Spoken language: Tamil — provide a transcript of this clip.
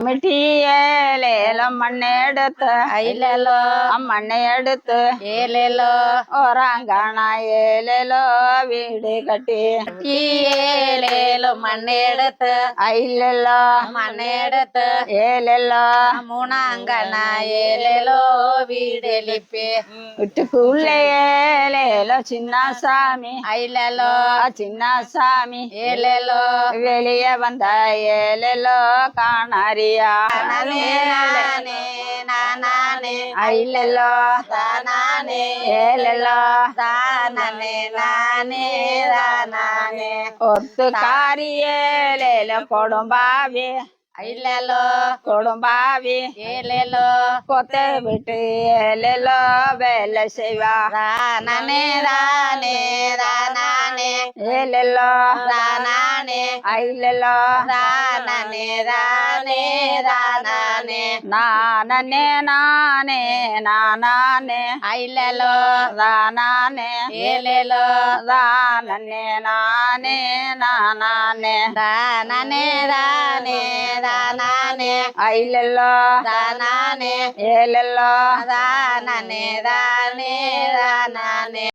மிட்டியேலேலோ மண்ணெடுத்து ஐலலோ மண்ணை எடுத்து ஏலேலோ ஓராங்கானா ஏலேலோ வீடு கட்டி ஏலேலோ மண்ணெடுத்து ஐலெல்லோ மண்ணெடுத்து ஏலெல்லோ மூணாங்கனா ஏலேலோ வீடு எழுப்பி வீட்டுக்குள்ளே ஏலேலோ சின்னசாமி ஐலலோ சின்னசாமி ஏலேலோ வெளியே வந்த ஏலேலோ காணாரியா நானே நானே ஐலெல்லோ தானே ஏலெல்லோ தானே நானே தானே ஒத்துக்காரி ஏலேலோ கொடும்பாவி ஐலலோ கொடும்பாவி ஏலேலோ கொத்தை விட்டு ஏலேலோ வேலை செய்வா தானே தானே தானே ஏலேலோ தானே ஐலெல்லோ தானே தானே தானே நானே நானே நானே ஐலலோ தானே ஏலேலோ தானே நானே நானே தானே தானே தானே ஐலெல்லோ தானே ஏலெல்லோ தானே தானே தானே